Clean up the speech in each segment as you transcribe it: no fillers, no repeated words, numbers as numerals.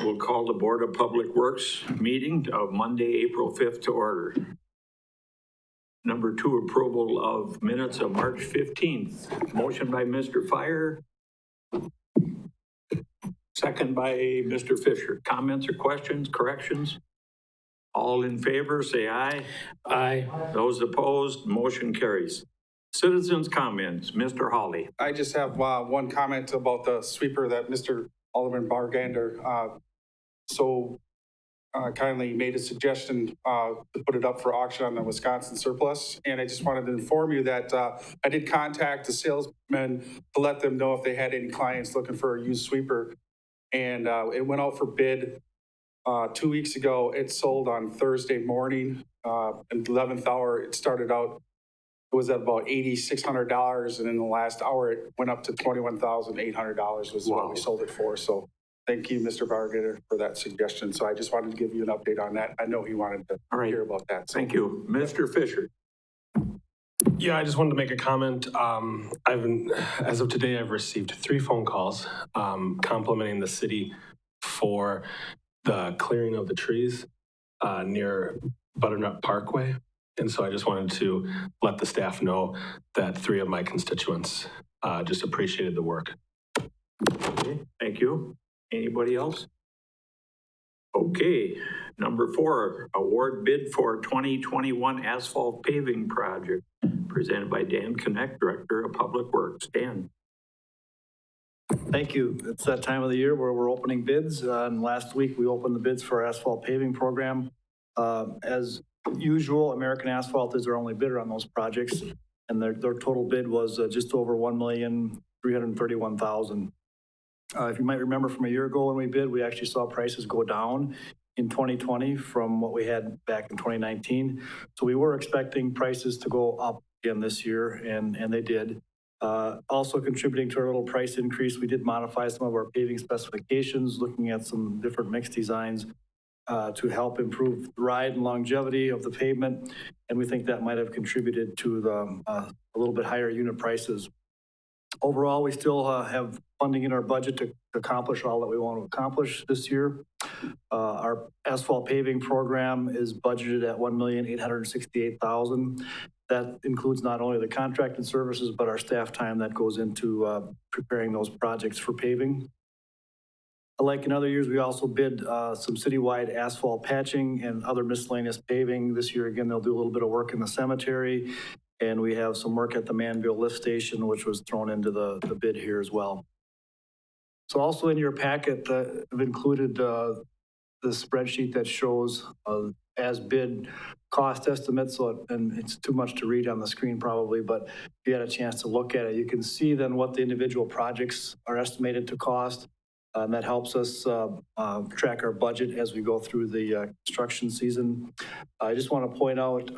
We'll call the Board of Public Works meeting of Monday, April 5th to order. Number 2, approval of minutes of March 15th. Motion by Mr. Fire. Second by Mr. Fisher. Comments or questions, corrections? All in favor, say aye. Aye. Those opposed, motion carries. Citizens' comments, Mr. Hawley. I just have one comment about the sweeper that Mr. Alderman Bargander kindly made a suggestion to put it up for auction on the Wisconsin surplus. And I just wanted to inform you that I did contact the salesman to let them know if they had any clients looking for a used sweeper. And it went out for bid 2 weeks ago. It sold on Thursday morning. In the 11th hour, it started out, it was at about $8,600. And in the last hour, it went up to $21,800 was what we sold it for. So thank you, Mr. Bargander, for that suggestion. So I just wanted to give you an update on that. I know he wanted to hear about that. So. Thank you. Mr. Fisher. Yeah, I just wanted to make a comment. As of today, I've received 3 phone calls complimenting the city for the clearing of the trees near Butternut Parkway. And so I just wanted to let the staff know that 3 of my constituents just appreciated the work. Okay, thank you. Anybody else? Okay, number 4, award bid for 2021 asphalt paving project, presented by Dan Connect, Director of Public Works. Dan. Thank you. It's that time of the year where we're opening bids. And last week we opened the bids for our asphalt paving program. As usual, American Asphalt is our only bidder on those projects, and their total bid was just over $1,331,000. If you might remember from a year ago when we bid, we actually saw prices go down in 2020 from what we had back in 2019. So we were expecting prices to go up again this year, and they did. Also contributing to our little price increase, we did modify some of our paving specifications, looking at some different mix designs to help improve the ride and longevity of the pavement. And we think that might have contributed to the a little bit higher unit prices. Overall, we still have funding in our budget to accomplish all that we want to accomplish this year. Our asphalt paving program is budgeted at $1,868,000. That includes not only the contracted services, but our staff time that goes into preparing those projects for paving. Like in other years, we also bid some citywide asphalt patching and other miscellaneous paving. This year, again, they'll do a little bit of work in the cemetery, and we have some work at the Manville lift station, which was thrown into the bid here as well. So also in your packet, I've included the spreadsheet that shows as bid cost estimates, and it's too much to read on the screen probably, but if you had a chance to look at it, you can see then what the individual projects are estimated to cost. And that helps us track our budget as we go through the construction season. I just want to point out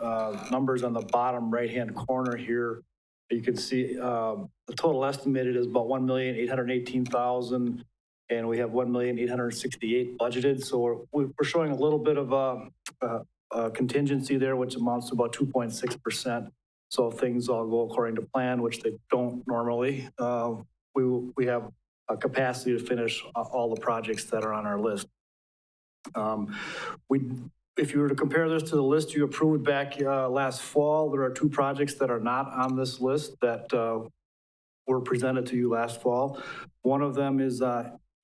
numbers on the bottom right-hand corner here. You can see the total estimated is about $1,818,000, and we have $1,868,000 budgeted. So we're showing a little bit of a contingency there, which amounts to about 2.6%. So if things all go according to plan, which they don't normally, we have a capacity to finish all the projects that are on our list. If you were to compare this to the list you approved back last fall, there are 2 projects that are not on this list that were presented to you last fall. One of them is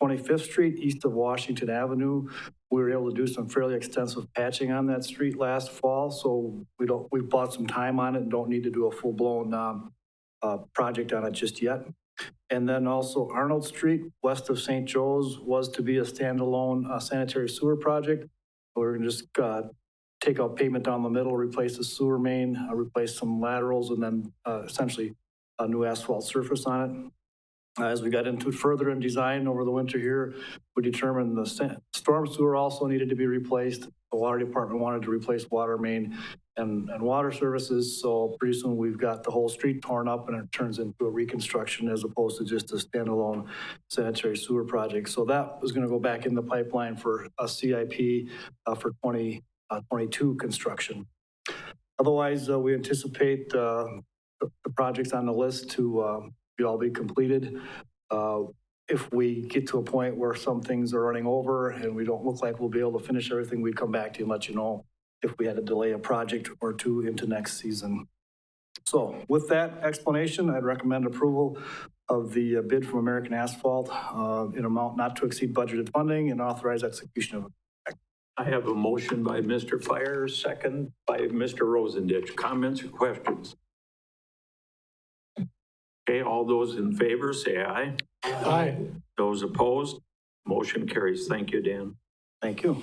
25th Street, east of Washington Avenue. We were able to do some fairly extensive patching on that street last fall, so we bought some time on it and don't need to do a full-blown project on it just yet. And then also Arnold Street, west of St. Joe's, was to be a standalone sanitary sewer project. We're going to just take out pavement down the middle, replace the sewer main, replace some laterals, and then essentially a new asphalt surface on it. As we got into it further in design over the winter here, we determined the storm sewer also needed to be replaced. The water department wanted to replace water main and water services. So pretty soon we've got the whole street torn up and it turns into a reconstruction as opposed to just a standalone sanitary sewer project. So that was going to go back in the pipeline for a CIP for 2022 construction. Otherwise, we anticipate the projects on the list to all be completed. if we get to a point where some things are running over and we don't look like we'll be able to finish everything, we'd come back to you and let you know if we had to delay a project or two into next season. So with that explanation, I'd recommend approval of the bid from American Asphalt in amount not to exceed budgeted funding and authorize execution of. I have a motion by Mr. Fire, second by Mr. Rosendich. Comments or questions? Okay, all those in favor, say aye. Aye. Those opposed, motion carries. Thank you, Dan. Thank you.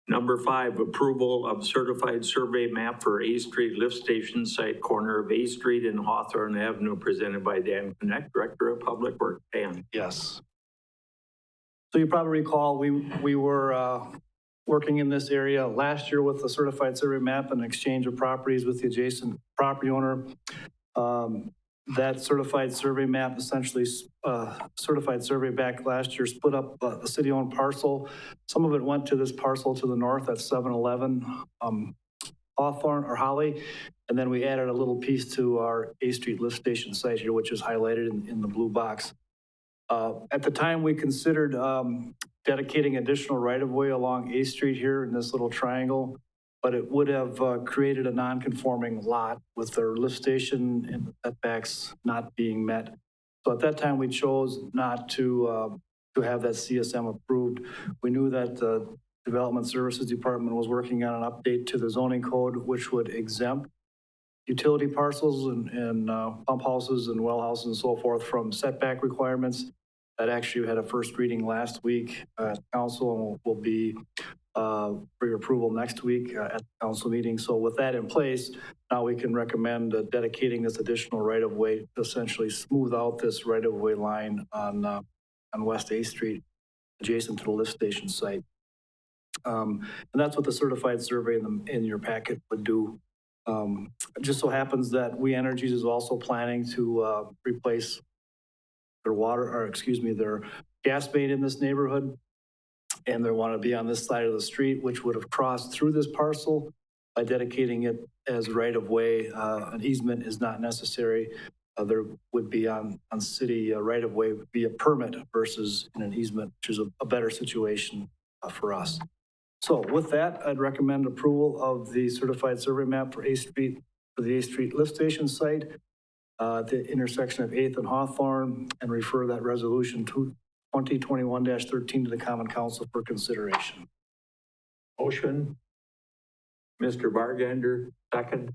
Number 5, approval of certified survey map for A Street lift station site corner of A Street and Hawthorne Avenue, presented by Dan Connect, Director of Public Works. Dan. Yes. So you probably recall, we were working in this area last year with the certified survey map and exchange of properties with the adjacent property owner. That certified survey map, essentially certified survey back last year, split up a city-owned parcel. Some of it went to this parcel to the north at 711 Hawthorne or Holly. And then we added a little piece to our A Street lift station site here, which is highlighted in the blue box. At the time, we considered dedicating additional right-of-way along A Street here in this little triangle, but it would have created a non-conforming lot with their lift station and setbacks not being met. So at that time, we chose not to have that CSM approved. We knew that the Development Services Department was working on an update to the zoning code, which would exempt utility parcels and pump houses and well houses and so forth from setback requirements. That actually had a first reading last week at council and will be for your approval next week at the council meeting. So with that in place, now we can recommend dedicating this additional right-of-way to essentially smooth out this right-of-way line on West A Street, adjacent to the lift station site. And that's what the certified survey in your packet would do. It just so happens that We Energies is also planning to replace their gas main in this neighborhood. And they want to be on this side of the street, which would have crossed through this parcel. By dedicating it as right-of-way, an easement is not necessary. There would be on city right-of-way would be a permit versus in an easement, which is a better situation for us. So with that, I'd recommend approval of the certified survey map for A Street, for the A Street lift station site at the intersection of 8th and Hawthorne, and refer that resolution to 2021-13 to the Common Council for consideration. Motion. Mr. Bargander, second.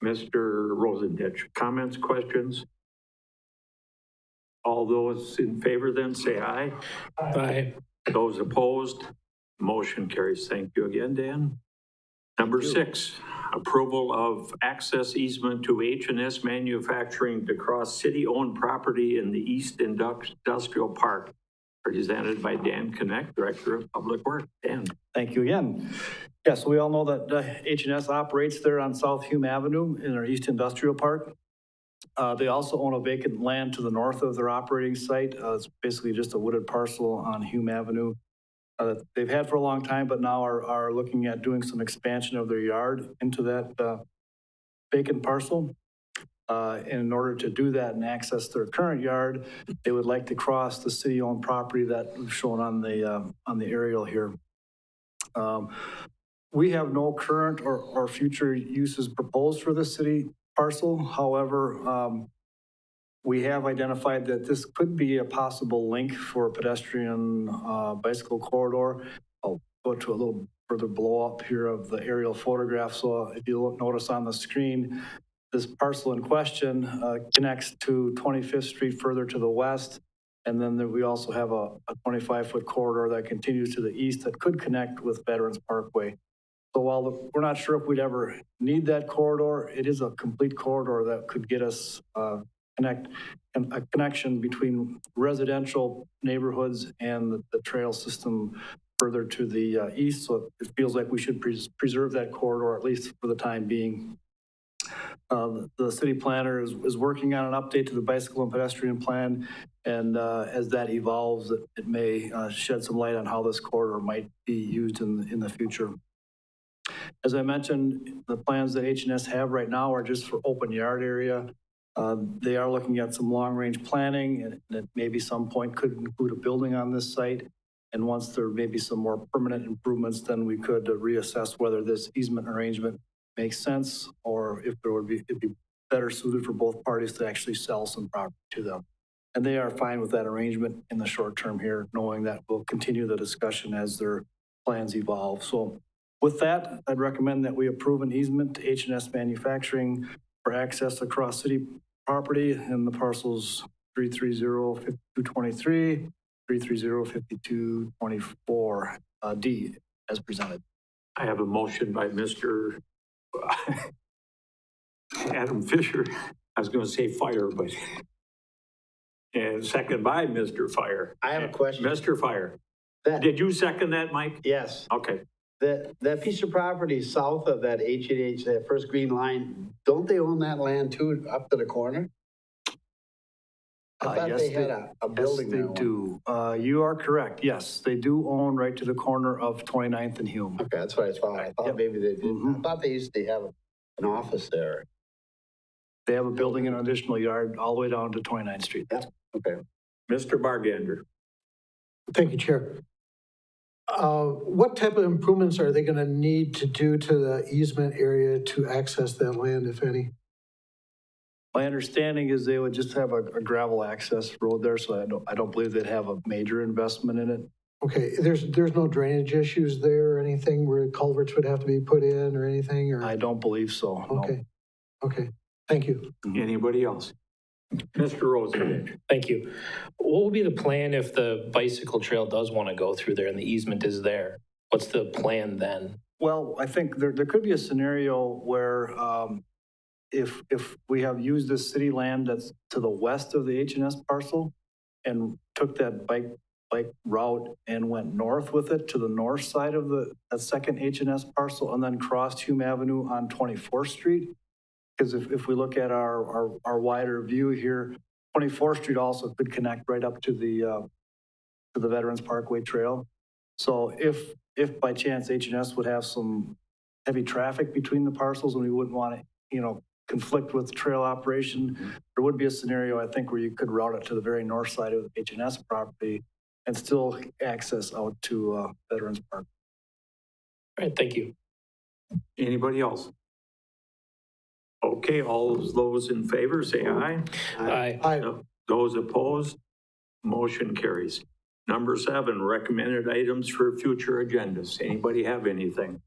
Mr. Rosendich. Comments, questions? All those in favor then say aye. Aye. Those opposed, motion carries. Thank you again, Dan. Number 6, approval of access easement to H&S Manufacturing to cross city-owned property in the East Industrial Park, presented by Dan Connect, Director of Public Works. Dan. Thank you again. Yes, we all know that H&S operates there on South Hume Avenue in our East Industrial Park. They also own a vacant land to the north of their operating site. It's basically just a wooded parcel on Hume Avenue. They've had for a long time, but now are looking at doing some expansion of their yard into that vacant parcel. And in order to do that and access their current yard, they would like to cross the city-owned property that we've shown on the aerial here. We have no current or future uses proposed for the city parcel. However, we have identified that this could be a possible link for a pedestrian bicycle corridor. I'll go to a little further blow up here of the aerial photograph. So if you notice on the screen, this parcel in question connects to 25th Street further to the west. And then we also have a 25-foot corridor that continues to the east that could connect with Veterans Parkway. So while we're not sure if we'd ever need that corridor, it is a complete corridor that could get us a connection between residential neighborhoods and the trail system further to the east. So it feels like we should preserve that corridor, at least for the time being. The city planner is working on an update to the bicycle and pedestrian plan. And as that evolves, it may shed some light on how this corridor might be used in the future. As I mentioned, the plans that H&S have right now are just for open yard area. They are looking at some long-range planning, and at maybe some point could include a building on this site. And once there may be some more permanent improvements, then we could reassess whether this easement arrangement makes sense, or if there would be, it'd be better suited for both parties to actually sell some property to them. And they are fine with that arrangement in the short term here, knowing that we'll continue the discussion as their plans evolve. So with that, I'd recommend that we approve an easement to H&S Manufacturing for access across city property in the parcels 330-5223, 330-5224, D as presented. I have a motion by Mr. Adam Fisher. I was going to say Fire, but and second by Mr. Fire. I have a question. Mr. Fire. That, Did you second that, Mike? yes, Okay. that piece of property south of that H&H, that first green line, don't they own that land too, up to the corner? I thought Yes, they had a building there. Yes, they do. You are correct. Yes, they do own right to the corner of 29th and Hume. Okay, that's what I thought. I thought Yep. maybe they did. Mhm. I thought they used to have an office there. They have a building and an additional yard all the way down to 29th Street. Yep. Okay. Mr. Bargander. Thank you, Chair. What type of improvements are they going to need to do to the easement area to access that land, if any? My understanding is they would just have a gravel access road there, so I don't believe they'd have a major investment in it. Okay, there's no drainage issues there or anything where culverts would have to be put in or anything, or? I don't believe so. no. Okay, thank you. Anybody else? Mr. Rosen. Thank you. What would be the plan if the bicycle trail does want to go through there and the easement is there? What's the plan then? Well, I think there could be a scenario where if we have used this city land that's to the west of the H&S parcel and took that bike route and went north with it to the north side of that second H&S parcel and then crossed Hume Avenue on 24th Street. Because if we look at our wider view here, 24th Street also could connect right up to the Veterans Parkway Trail. So if by chance H&S would have some heavy traffic between the parcels and we wouldn't want to, conflict with trail operation, there would be a scenario, I think, where you could route it to the very north side of the H&S property and still access out to Veterans Park. All right, thank you. Anybody else? Okay, all those in favor, say aye. Aye. Those opposed, motion carries. Number 7, recommended items for future agendas. Anybody have anything?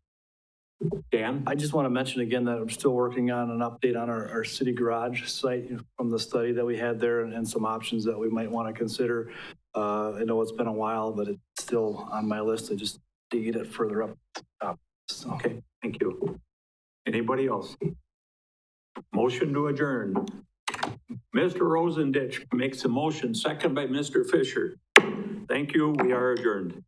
Dan? I just want to mention again that I'm still working on an update on our city garage site from the study that we had there and some options that we might want to consider. I know it's been a while, but it's still on my list. I just need to get it further up. So. Okay, thank you. Anybody else? Motion to adjourn. Mr. Rosendich makes a motion, second by Mr. Fisher. Thank you, we are adjourned.